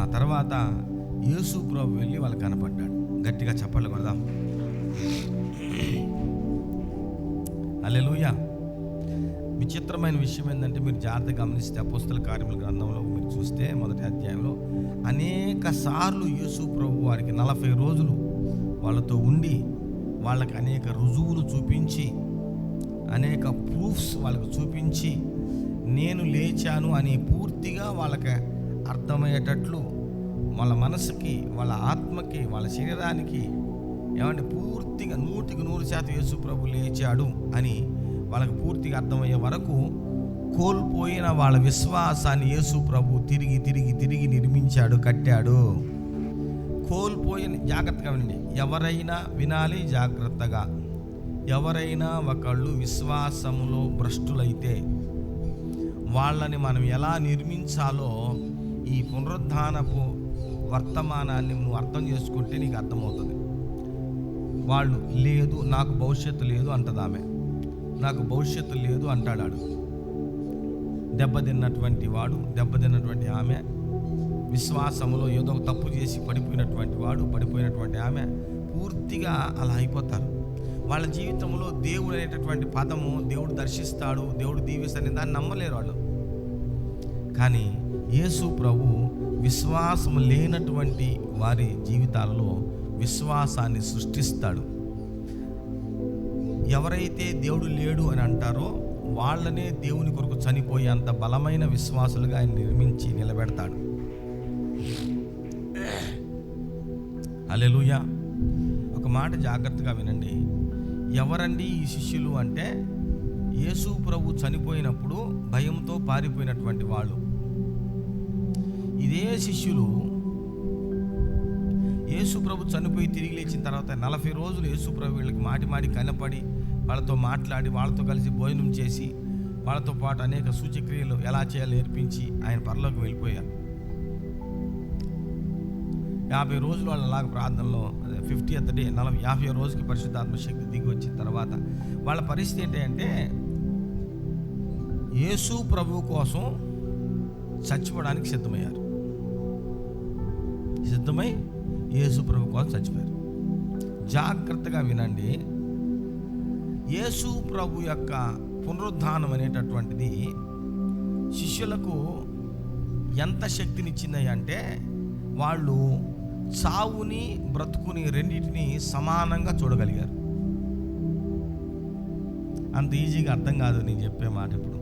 A: ఆ తర్వాత యేసు ప్రభు వెళ్ళి వాళ్ళకి కనపడ్డాడు. గట్టిగా చప్పట్లు కొడదాం. హల్లెలూయా. విచిత్రమైన విషయం ఏంటంటే, మీరు జాగ్రత్తగా గమనిస్తే అపోస్తల కార్యముల గ్రంథంలో మీరు చూస్తే మొదటి అధ్యాయంలో అనేక సార్లు యేసు ప్రభు వారికి 40 రోజులు వాళ్ళతో ఉండి వాళ్ళకి అనేక రుజువులు చూపించి, అనేక ప్రూఫ్స్ వాళ్ళకు చూపించి, నేను లేచాను అని పూర్తిగా వాళ్ళకి అర్థమయ్యేటట్లు వాళ్ళ మనసుకి, వాళ్ళ ఆత్మకి, వాళ్ళ శరీరానికి ఏమంటే పూర్తిగా 100% యేసు ప్రభు లేచాడు అని వాళ్ళకి పూర్తిగా అర్థమయ్యే వరకు కోల్పోయిన వాళ్ళ విశ్వాసాన్ని యేసు ప్రభు తిరిగి నిర్మించాడు, కట్టాడు. కోల్పోయిన, జాగ్రత్తగా వినండి, ఎవరైనా వినాలి జాగ్రత్తగా. ఎవరైనా ఒకళ్ళు విశ్వాసములో భ్రష్టులైతే వాళ్ళని మనం ఎలా నిర్మించాలో ఈ పునరుద్ధానపు వర్తమానాన్ని నువ్వు అర్థం చేసుకుంటే నీకు అర్థమవుతుంది. వాళ్ళు లేదు, నాకు భవిష్యత్తు లేదు అంటది ఆమె, నాకు భవిష్యత్తు లేదు అంటాడాడు. దెబ్బతిన్నటువంటి వాడు, దెబ్బతిన్నటువంటి ఆమె, విశ్వాసములో ఏదో తప్పు చేసి పడిపోయినటువంటి వాడు, పడిపోయినటువంటి ఆమె పూర్తిగా అలా అయిపోతారు. వాళ్ళ జీవితంలో దేవుడు అనేటటువంటి పదము, దేవుడు దర్శిస్తాడు, దేవుడు దీవిస్తాడని దాన్ని నమ్మలేరు వాళ్ళు. కానీ యేసు ప్రభు విశ్వాసం లేనటువంటి వారి జీవితాల్లో విశ్వాసాన్ని సృష్టిస్తాడు. ఎవరైతే దేవుడు లేడు అని అంటారో వాళ్ళనే దేవుని కొరకు చనిపోయేంత బలమైన విశ్వాసులుగా ఆయన నిర్మించి నిలబెడతాడు. హల్లెలూయా. ఒక మాట జాగ్రత్తగా వినండి. ఎవరండి ఈ శిష్యులు అంటే, యేసు ప్రభు చనిపోయినప్పుడు భయంతో పారిపోయినటువంటి వాళ్ళు. ఇదే శిష్యులు యేసు ప్రభు చనిపోయి తిరిగి లేచిన తర్వాత 40 రోజులు యేసు ప్రభు వీళ్ళకి మాటి కనపడి వాళ్ళతో మాట్లాడి, వాళ్ళతో కలిసి భోజనం చేసి, వాళ్ళతో పాటు అనేక సూచక్రియలు ఎలా చేయాలో నేర్పించి ఆయన పరలోకి వెళ్ళిపోయారు. 50 రోజులు వాళ్ళు అలాగ ప్రార్థనలో, 50th డే 50వ రోజుకి పరిశుద్ధాత్మ శక్తి దిగి వచ్చిన తర్వాత వాళ్ళ పరిస్థితి ఏంటంటే, యేసు ప్రభు కోసం చచ్చిపోవడానికి సిద్ధమై యేసు ప్రభు కోసం చచ్చిపోయారు. జాగ్రత్తగా వినండి. యేసు ప్రభు యొక్క పునరుద్ధానం అనేటటువంటిది శిష్యులకు ఎంత శక్తినిచ్చింది అంటే, వాళ్ళు చావుని బ్రతుకుని రెండింటిని సమానంగా చూడగలిగారు. అంత ఈజీగా అర్థం కాదు నేను చెప్పే మాట. ఇప్పుడు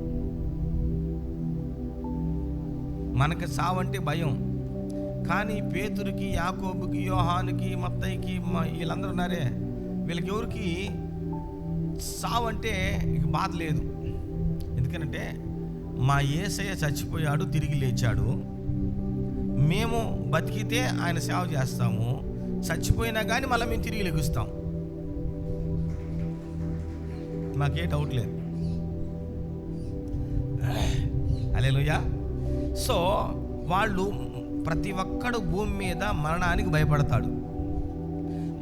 A: మనకి చావు అంటే భయం, కానీ పేతురుకి, యాకోబుకి, యోహానుకి, మత్తయికి, వీళ్ళందరూ ఉన్నారే, వీళ్ళకి ఎవరికి చావు అంటే ఇక బాధ లేదు. ఎందుకంటే మా యేసయ్య చచ్చిపోయాడు, తిరిగి లేచాడు, మేము బతికితే ఆయన సేవ చేస్తాము, చచ్చిపోయినా కానీ మళ్ళీ మేము తిరిగి లెగుస్తాం, మాకే డౌట్ లేదు. హల్లెలూయా. సో వాళ్ళు ప్రతి ఒక్కడు భూమి మీద మరణానికి భయపడతాడు.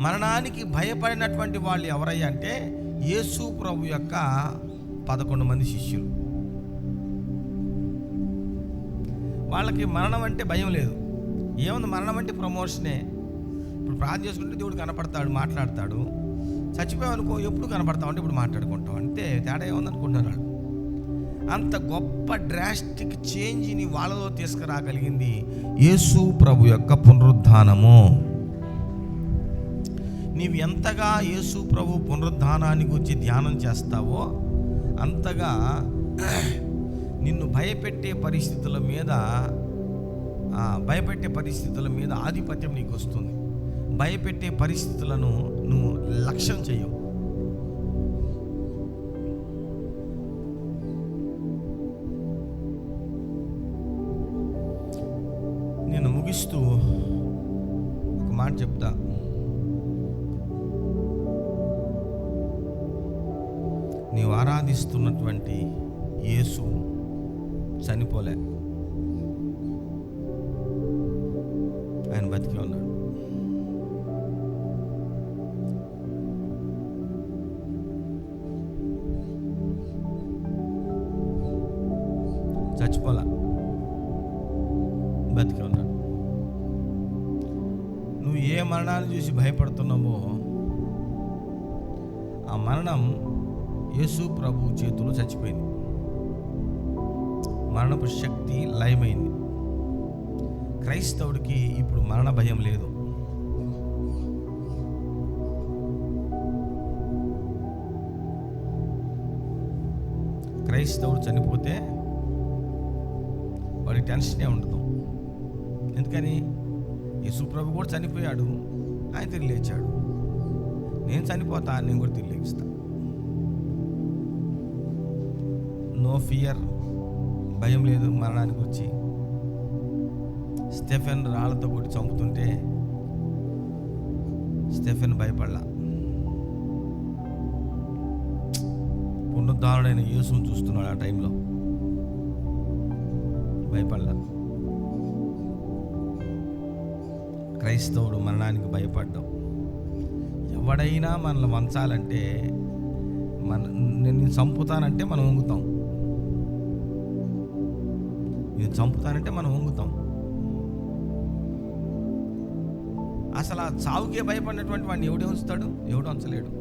A: మరణానికి భయపడినటువంటి వాళ్ళు ఎవరయ్యా అంటే యేసు ప్రభు యొక్క 11 మంది శిష్యులు. వాళ్ళకి మరణం అంటే భయం లేదు. ఏముంది, మరణం అంటే ప్రమోషనే. ఇప్పుడు ప్రార్థన చేసుకుంటే దేవుడు కనపడతాడు, మాట్లాడతాడు. చచ్చిపోయావనుకో, ఎప్పుడు కనపడతావు అంటే ఇప్పుడు మాట్లాడుకుంటాం, అంతే. తేడా ఏముంది అనుకుంటున్నారు వాళ్ళు. అంత గొప్ప డ్రాస్టిక్ చేంజ్ని వాళ్ళలో తీసుకురాగలిగింది యేసు ప్రభు యొక్క పునరుద్ధానము. నీవు ఎంతగా యేసు ప్రభు పునరుద్ధానాన్ని గురించి ధ్యానం చేస్తావో అంతగా నిన్ను భయపెట్టే పరిస్థితుల మీద ఆధిపత్యం నీకు వస్తుంది. భయపెట్టే పరిస్థితులను నువ్వు లక్ష్యం చేయవు. నేను ముగిస్తూ ఒక మాట చెప్తా. నీవు ఆరాధిస్తున్నటువంటి యేసు చనిపోలే, ఆయన బతికే ఉన్నాడు. చచ్చిపోలా, బతికే ఉన్నాడు. నువ్వు ఏ మరణాన్ని చూసి భయపడుతున్నావో ఆ మరణం యేసు ప్రభు చేతుల్లో చచ్చిపోయింది. మరణపు శక్తి లయమైంది. క్రైస్తవుడికి ఇప్పుడు మరణ భయం లేదు. క్రైస్తవుడు చనిపోతే వాడికి టెన్షనే ఉండదు. ఎందుకని? యేసు ప్రభు కూడా చనిపోయాడు, ఆయన తిరిగి లేచాడు. నేను చనిపోతా, నేను కూడా తిరిగి లేచుతా. నో ఫియర్, భయం లేదు మరణాన్ని గురించి. స్టెఫెన్ రాళ్లతో కొట్టి చంపుతుంటే స్టెఫెన్ భయపడలా. పునరుద్ధారుడైన యేసుని చూస్తున్నాడు, ఆ టైంలో భయపడలా. క్రైస్తవుడు మరణానికి భయపడ్డాం. ఎవడైనా మనల్ని వంచాలంటే నేను చంపుతానంటే మనం వంగుతాం. నేను చంపుతానంటే మనం వంగుతాం. అసలు ఆ చావుకే భయపడినటువంటి వాడిని ఎవడే ఉంచుతాడు? ఎవడు ఉంచలేడు.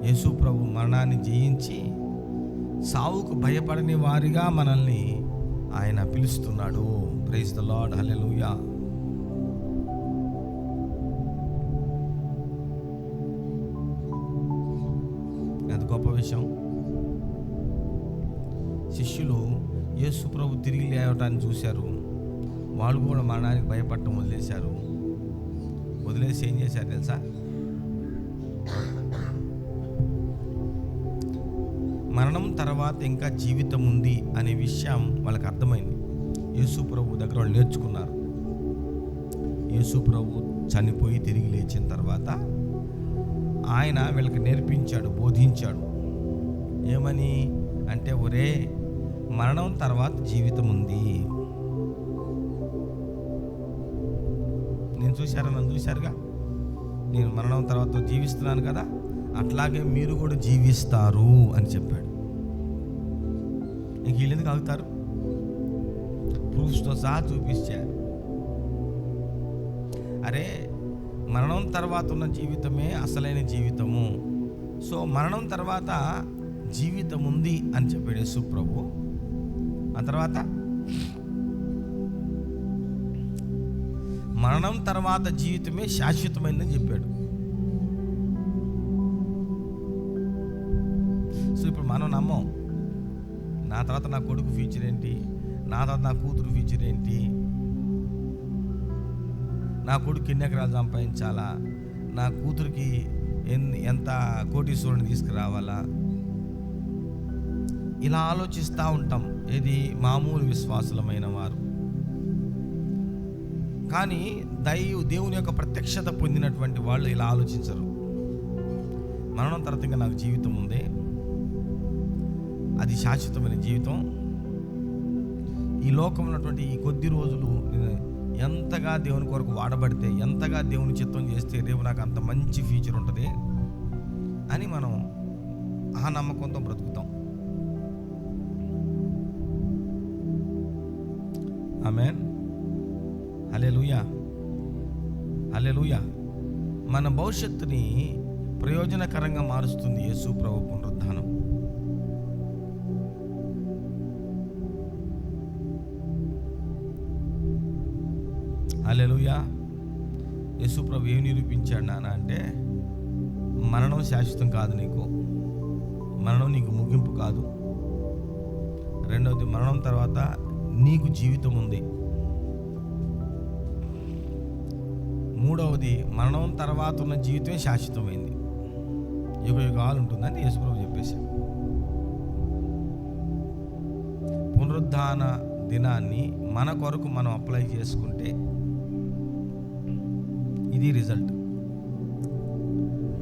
A: యేసు ప్రభు మరణాన్ని జయించి సావుకు భయపడని వారిగా మనల్ని ఆయన పిలుస్తున్నాడు. ప్రైజ్ ద లార్డ్, హల్లెలూయా. అది గొప్ప విషయం. శిష్యులు యేసు ప్రభు తిరిగి లేవటాన్ని చూశారు. వాళ్ళు కూడా మరణానికి భయపడటం వదిలేశారు. వదిలేసి ఏం చేశారు తెలుసా? మరణం తర్వాత ఇంకా జీవితం ఉంది అనే విషయం వాళ్ళకి అర్థమైంది. యేసు ప్రభు దగ్గర వాళ్ళు నేర్చుకున్నారు. యేసు ప్రభు చనిపోయి తిరిగి లేచిన తర్వాత ఆయన వీళ్ళకి నేర్పించాడు, బోధించాడు. ఏమని అంటే, ఒరే, మరణం తర్వాత జీవితం ఉంది. నన్ను చూశారుగా, నేను మరణం తర్వాత జీవిస్తున్నాను కదా, అట్లాగే మీరు కూడా జీవిస్తారు అని చెప్పాడు. ఇంక వీళ్ళు ఎందుకు ఆగుతారు? ప్రూఫ్స్తో సహా చూపించారు. అరే, మరణం తర్వాత ఉన్న జీవితమే అసలైన జీవితము. సో మరణం తర్వాత జీవితం ఉంది అని చెప్పాడు యేసు ప్రభు. ఆ తర్వాత మరణం తర్వాత జీవితమే శాశ్వతమైందని చెప్పాడు. సో ఇప్పుడు మనం నమ్మం. నా తర్వాత నా కొడుకు ఫ్యూచర్ ఏంటి, నా తర్వాత నా కూతురు ఫ్యూచర్ ఏంటి, నా కొడుకు ఎన్ని ఎకరాలు సంపాదించాలా, నా కూతురికి ఎంత కోటీశ్వరుని తీసుకురావాలా, ఇలా ఆలోచిస్తూ ఉంటాం. ఇది మామూలు విశ్వాసులమైన వారు. కానీ దేవుని యొక్క ప్రత్యక్షత పొందినటువంటి వాళ్ళు ఇలా ఆలోచించరు. మరణం తర్వాత ఇంకా నాకు జీవితం ఉంది, అది శాశ్వతమైన జీవితం, ఈ లోకంలో ఉన్నటువంటి ఈ కొద్ది రోజులు ఎంతగా దేవుని కొరకు వాడబడితే, ఎంతగా దేవుని చిత్తం చేస్తే రేపు నాకు అంత మంచి ఫ్యూచర్ ఉంటుంది అని మనం ఆ నమ్మకంతో బ్రతుకుతాం. ఆమేన్. హల్లెలూయా, హల్లెలూయా. మన భవిష్యత్తుని ప్రయోజనకరంగా మారుస్తుంది యేసు ప్రభు పునరుద్ధానం. హల్లెలూయా. యేసు ప్రభు ఏమి నిరూపించాడు నాన్న అంటే, మరణం శాశ్వతం కాదు, మరణం నీకు ముగింపు కాదు. రెండవది, మరణం తర్వాత నీకు జీవితం ఉంది. మూడవది, మరణం తర్వాత ఉన్న జీవితమే శాశ్వతమైంది, యుగాలు ఉంటుందని యేసు ప్రభు చెప్పేశాడు. పునరుద్ధాన దినాన్ని మన కొరకు మనం అప్లై చేసుకుంటే ఇది రిజల్ట్.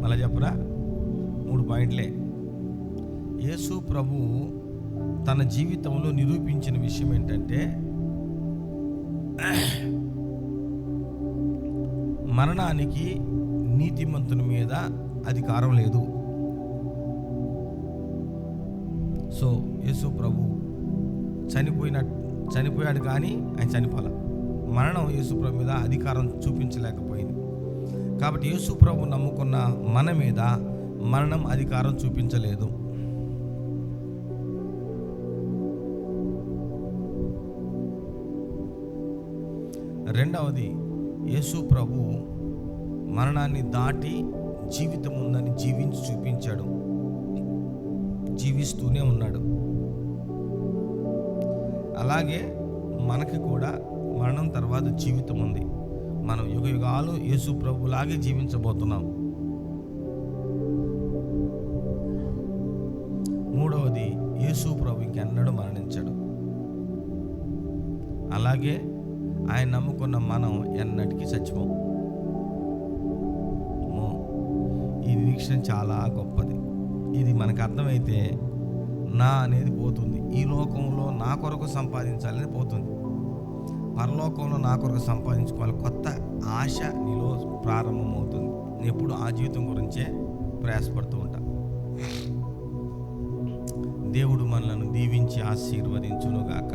A: మళ్ళీ చెప్పరా, 3 పాయింట్లే. యేసు ప్రభు తన జీవితంలో నిరూపించిన విషయం ఏంటంటే, మరణానికి నీతిమంతుని మీద అధికారం లేదు. సో యేసు ప్రభు చనిపోయాడు కానీ ఆయన చనిపోలే. మరణం యేసు ప్రభు మీద అధికారం చూపించలేకపోయింది. కాబట్టి యేసు ప్రభు నమ్ముకున్న మన మీద మరణం అధికారం చూపించలేదు. రెండవది, యేసు ప్రభు మరణాన్ని దాటి జీవితం ఉందని జీవించి చూపించాడు, జీవిస్తూనే ఉన్నాడు. అలాగే మనకి కూడా మరణం తర్వాత జీవితం ఉంది. మనం యుగాలు యేసు ప్రభులాగే జీవించబోతున్నాం. మూడవది, యేసు ప్రభు ఇంకెన్నడూ మరణించాడు. అలాగే ఆయన నమ్ముకున్న మనం ఎన్నటికీ చచ్చిపోం. ఈ నిరీక్షణ చాలా గొప్పది. ఇది మనకు అర్థమైతే నా అనేది పోతుంది. ఈ లోకంలో నా కొరకు సంపాదించాలని పోతుంది. పరలోకంలో నా కొరకు సంపాదించుకోవాలి కొత్త ఆశ నీలో ప్రారంభమవుతుంది. నేను ఎప్పుడు ఆ జీవితం గురించే ప్రయాసపడుతూ ఉంటా. దేవుడు మనలను దీవించి ఆశీర్వదించునుగాక.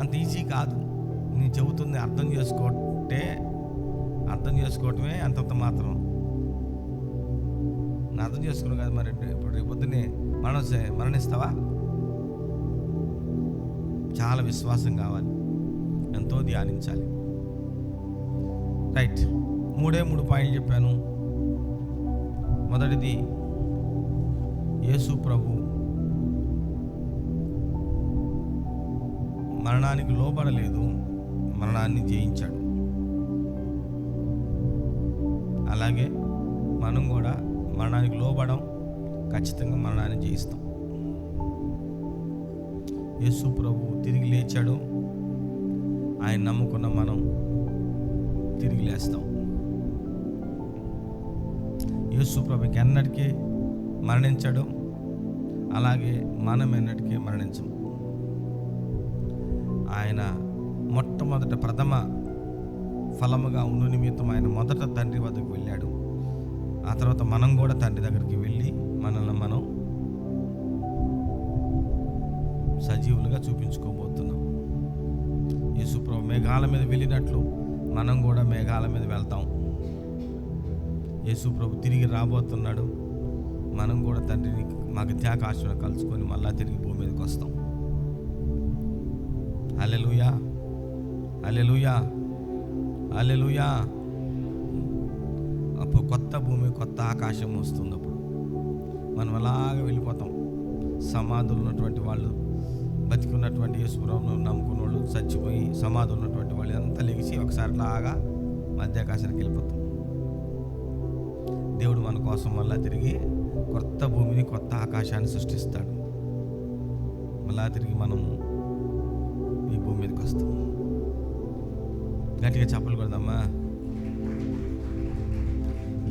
A: అంత ఈజీ కాదు. నేను చెబుతుంది అర్థం చేసుకోవటమే అంతంత మాత్రం. నేను అర్థం చేసుకున్నాను కదా. మరి ఇప్పుడు రేపు పొద్దున్నే మరణిస్తావా? చాలా విశ్వాసం కావాలి, ఎంతో ధ్యానించాలి. రైట్, 3 పాయింట్లు చెప్పాను. మొదటిది, యేసు ప్రభు మరణానికి లోబడలేదు, మరణాన్ని జయించాడు. అలాగే మనం కూడా మరణానికి లోబడం, ఖచ్చితంగా మరణాన్ని జయిస్తాం. యేసు ప్రభు తిరిగి లేచాడు. ఆయన నమ్ముకున్న మనం తిరిగి లేస్తాం. యేసు ప్రభుకి ఎన్నటికీ మరణించాడు. అలాగే మనం ఎన్నటికీ మరణించము. ఆయన మొట్టమొదట ప్రథమ ఫలముగా ఉండు నిమిత్తం ఆయన మొదట తండ్రి వద్దకు వెళ్ళాడు. ఆ తర్వాత మనం కూడా తండ్రి దగ్గరికి వెళ్ళి మనల్ని మనం సజీవులుగా చూపించుకోబోతున్నాం. యేసు ప్రభు మేఘాల మీద వెళ్ళినట్లు మనం కూడా మేఘాల మీద వెళ్తాం. యేసు ప్రభు తిరిగి రాబోతున్నాడు. మనం కూడా తండ్రిని మధ్యాకాశంలో కలుసుకొని మళ్ళా తిరిగి భూమి మీదకి వస్తాం. హల్లెలూయా, హల్లెలూయా, హల్లెలూయా. అప్పుడు కొత్త భూమి, కొత్త ఆకాశం వస్తుంది. అప్పుడు మనం అలాగే వెళ్ళిపోతాం. సమాధులు ఉన్నటువంటి వాళ్ళు, బతికున్నటువంటి యేసు ప్రభువును నమ్ముకున్న వాళ్ళు, చచ్చిపోయి సమాధులు ఉన్నటువంటి వాళ్ళు అంతా లెగిసి ఒకసారి లాగా మధ్యాకాశానికి వెళ్ళిపోతాం. దేవుడు మన కోసం మళ్ళా తిరిగి కొత్త భూమిని, కొత్త ఆకాశాన్ని సృష్టిస్తాడు. మళ్ళా తిరిగి మనము ఈ భూమి మీదకి వస్తాం. గట్టిగా చప్పలు కొడదామా?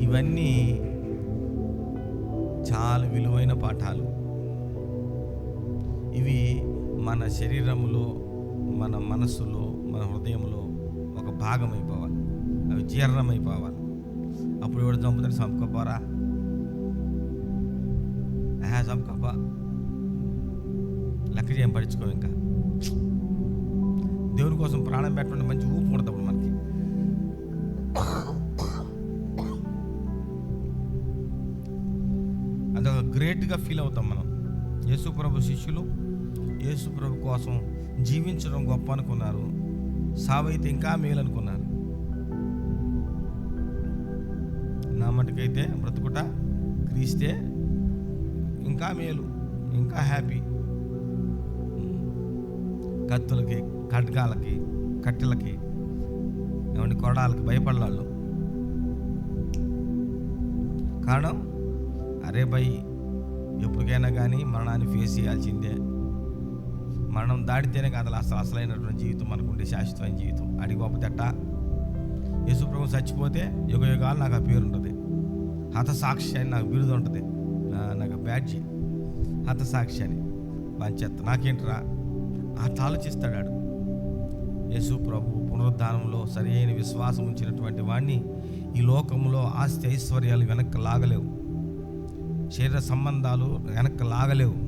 A: ఇవన్నీ చాలా విలువైన పాఠాలు. ఇవి మన మన శరీరంలో, మన మనస్సులో, మన హృదయంలో ఒక భాగం అయిపోవాలి. అవి జీర్ణమైపోవాలి. అప్పుడు ఎవడు చంపుతాడు? చంపుకోపోరా, చంపుకోపా, లెక్క చేయం, పడుచుకో. ఇంకా దేవుని కోసం ప్రాణం పెట్టండి, మంచి ఊపు ఉంటుంది మనకి. అదొక గ్రేట్గా ఫీల్ అవుతాం మనం. యేసుప్రభు శిష్యులు యేసుప్రభు కోసం జీవించడం గొప్ప అనుకున్నారు, సావైతే ఇంకా మేలు అనుకున్నారు. నా మటుకైతే బ్రతుకుట క్రీస్తే ఇంకా మేలు, ఇంకా హ్యాపీ. కత్తులకి, ఖడ్గాలకి, కట్టెలకి, ఏమంటే కొడాలకి భయపడాళ్ళు. కారణం, అరే భయ్, ఎప్పటికైనా కానీ మరణాన్ని ఫేస్ చేయాల్సిందే. మరణం దాటితేనే కాదు అసలైనటువంటి జీవితం మనకుండే శాశ్వతమైన జీవితం. అడిగిపోతేట యేసుప్రభు చచ్చిపోతే యుగ యుగాలు నాకు ఆ పేరు ఉంటుంది. హతసాక్షి అని నాకు బిరుదు ఉంటుంది, నాకు బ్యాడ్జి, హతసాక్షి అని. పంచేత్త నాకేంట్రా అట్లా ఆలోచిస్తాడు. యేసుప్రభు పునరుద్ధానంలో సరైన విశ్వాసం ఉంచినటువంటి వాడిని ఈ లోకంలో ఆస్తి ఐశ్వర్యాలు వెనక్కి లాగలేవు, శరీర సంబంధాలు వెనక్కి లాగలేవు,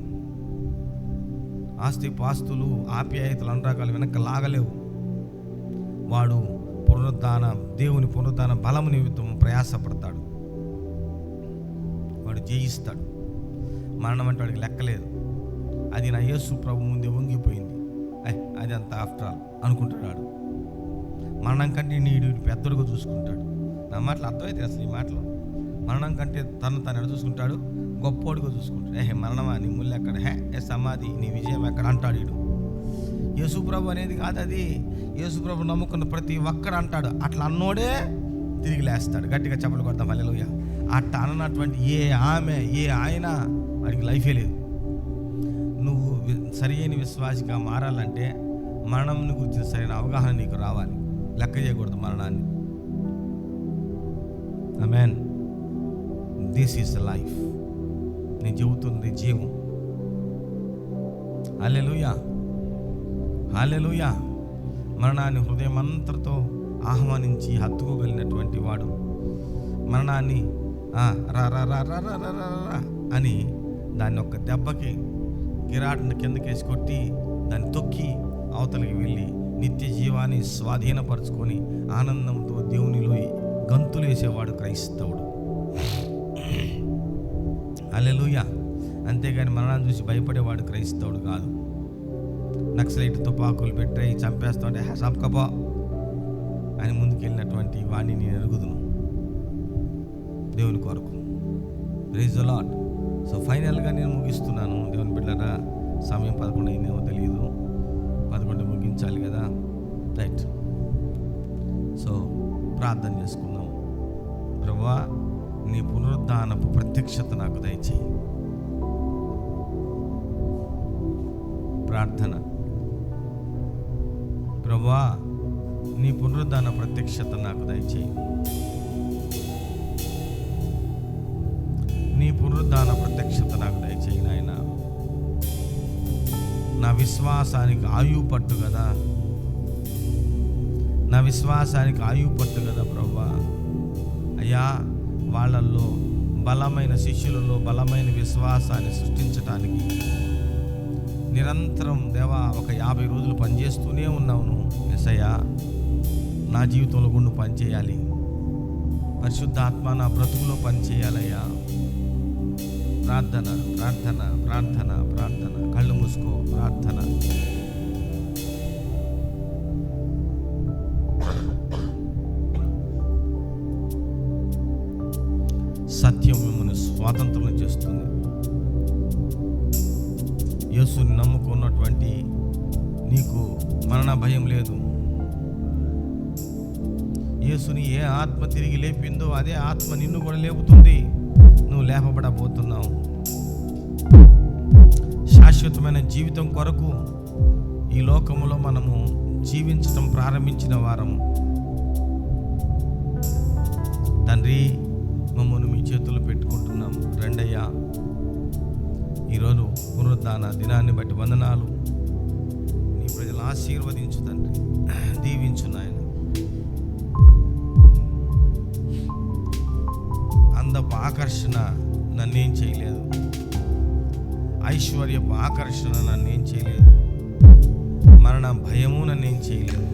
A: ఆస్తి పాస్తులు, ఆప్యాయతలు, అనురాగాలు వెనక్కి లాగలేవు. వాడు దేవుని పునరుద్ధాన బలము నిమిత్తం ప్రయాసపడతాడు. వాడు జయిస్తాడు. మరణం అంటే వాడికి లెక్కలేదు. అది నా యేసు ప్రభు ముందే వంగిపోయింది, అది అంత ఆఫ్టర్ ఆల్ అనుకుంటాడు. వాడు మరణం కంటే నీడు పెద్దడుగా చూసుకుంటాడు. నా మాటలు అర్థమైతే అసలు ఈ మాటలు. మరణం కంటే తను ఎడ చూసుకుంటాడు? గొప్పోడుగా చూసుకుంటాడు. మరణమా, నీ ముళ్ళు ఎక్కడ, సమాధి, నీ విజయం ఎక్కడ అంటాడు వీడు. యేసుప్రభు అనేది కాదు అది. యేసుప్రభు నమ్ముకున్న ప్రతి ఒక్కడు అంటాడు. అట్లా అన్నోడే తిరిగి లేస్తాడు. గట్టిగా చెప్పలు కొడతాం హల్లెలూయా. అట్లా అన్నటువంటి ఏ ఆమె, ఏ ఆయన, వాడికి లైఫే లేదు. నువ్వు సరైన విశ్వాసిగా మారాలంటే మరణం గురించి సరైన అవగాహన నీకు రావాలి. లెక్క చేయకూడదు మరణాన్ని. ఆమేన్. This is life. నేను చెబుతుంది జీవం. హల్లెలూయా, హల్లెలూయా. మరణాన్ని హృదయమంతటితో ఆహ్వానించి హత్తుకోగలిగినటువంటి వాడు మరణాన్ని రా రా రా రా రా రా రా అని దాన్ని ఒక్క దెబ్బకి గిరాటను కిందకేసి కొట్టి దాన్ని తొక్కి అవతలికి వెళ్ళి నిత్య జీవాన్ని స్వాధీనపరుచుకొని ఆనందంతో దేవునిలో గంతులు వేసేవాడు క్రైస్తవుడు. హల్లెలూయా. అంతేగాని మరణాన్ని చూసి భయపడేవాడు క్రైస్తవుడు కాదు. నక్సలైట్ తుపాకులు పెట్టాయి, చంపేస్తుంటే చంపకపో అని ముందుకెళ్ళినటువంటి వాడిని నేను ఎరుగుదును దేవుని కొరకు. Praise the lord. సో ఫైనల్గా నేను ముగిస్తున్నాను. దేవుని బిడ్డలారా, సమయం 11 అయిందేమో తెలియదు. 11 ముగించాలి కదా, రైట్. సో ప్రార్థన చేసుకుందాం. ప్రభువా, నీ పునరుద్ధానపు ప్రత్యక్షత నాకు దయచేయి. ప్రార్థన. ప్రభువా, నీ పునరుద్ధాన ప్రత్యక్షత నాకు దయచేయి. నీ పునరుద్ధాన ప్రత్యక్షత నాకు దయచేయి నాయన. నా విశ్వాసానికి ఆయువు పట్టు కదా, నా విశ్వాసానికి ఆయువు పట్టు కదా ప్రభువా. అయ్యా, వాళ్ళల్లో బలమైన శిష్యులలో బలమైన విశ్వాసాన్ని సృష్టించటానికి నిరంతరం దేవా ఒక 50 రోజులు పనిచేస్తూనే ఉన్నావు. యేసయ్యా, నా జీవితంలో గుండు పనిచేయాలి. పరిశుద్ధాత్మ నా బ్రతుకులో పనిచేయాలయ్యా. ప్రార్థన, ప్రార్థన, ప్రార్థన, ప్రార్థన. కళ్ళు మూసుకో, ప్రార్థన. సత్యం మిమ్మల్ని స్వాతంత్రం చేస్తుంది. యేసుని నమ్ముకున్నటువంటి నీకు మరణ భయం లేదు. యేసుని ఏ ఆత్మ తిరిగి లేపిందో అదే ఆత్మ నిన్ను కూడా లేపుతుంది. నువ్వు లేపబడబోతున్నావు. శాశ్వతమైన జీవితం కొరకు ఈ లోకములో మనము జీవించటం ప్రారంభించిన వారము. తండ్రి, మమ్మల్ని మీ చేతుల్లో పెట్టుకుంటున్నాం. రెండయ్యా, ఈరోజు పునరుద్ధాన దినాన్ని బట్టి వందనాలు. ఆశీర్వదించు తండ్రి, దీవించు నాయన. అందపు ఆకర్షణ నన్నేం చేయలేదు, ఐశ్వర్యపు ఆకర్షణ నన్నేం చేయలేదు, మరణ భయము నన్నేం చేయలేదు.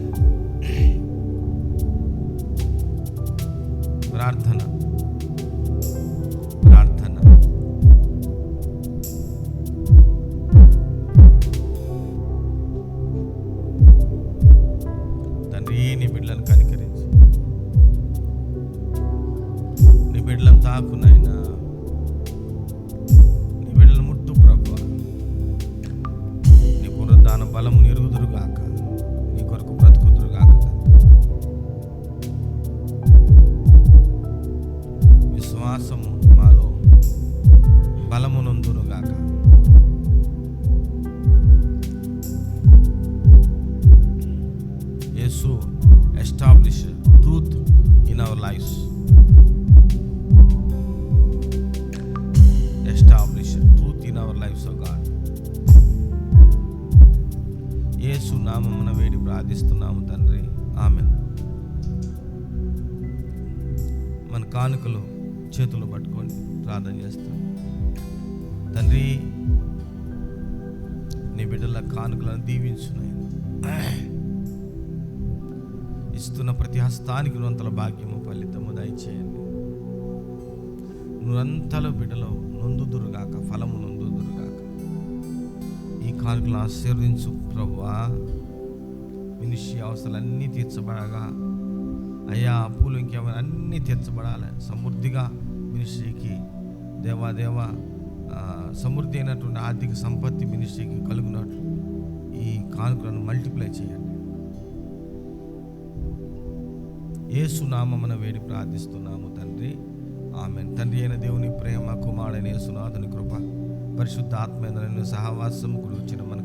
A: ప్రార్థన ప్రార్థన. తండ్రి, నీ బిడ్డలను కనికరించి నీ బిడ్డలను తాకు నాయనా, నీ బిడ్డలను ముట్టు ప్రభువా. నీ పునరుద్ధాన బలము నిరుగుదురుగాక, నీ కొరకు బ్రతుకుదురుగాక. విశ్వాసము మాలో బలమునందునుగాక. యేసు establish truth in our lives. Establish truth in our lives O God. యేసు నామమున వేడి ప్రార్థిస్తున్నాము తండ్రి, ఆమేన్. మన కానుకలు చేతులు పట్టుకొని ప్రార్థన చేస్తాం. తండ్రి, నీ బిడ్డల కానుకలను దీవించు నాయనా. ఇస్తున్న ప్రతి హస్తానికి నువ్వంతల భాగ్యము ఫలితము దయచేయండి. నువ్వంతలో బిడ్డలో నొందుదురుగాక, ఫలము నొందుదురుగాక. ఈ కానుకలను ఆశీర్వదించు ప్రభువా. మినిస్ట్రీ అవసరాలన్నీ తీర్చబడగా అయ్యా, అప్పులు ఇంకేమైనా అన్నీ తీర్చబడాలి. సమృద్ధిగా మినిస్ట్రీకి దేవాదేవ సమృద్ధి అయినటువంటి ఆర్థిక సంపత్తి మినిస్ట్రీకి కలుగునట్లు ఈ కానుకలను మల్టిప్లై చేయండి. యేసు నామమున వేడి ప్రార్థిస్తున్నాము తండ్రి, ఆమేన్. తండ్రి అయిన దేవుని ప్రేమ, కుమారుడైన యేసునాథుని కృప, పరిశుద్ధ ఆత్మేంద్రుని సహవాసం గురించి మన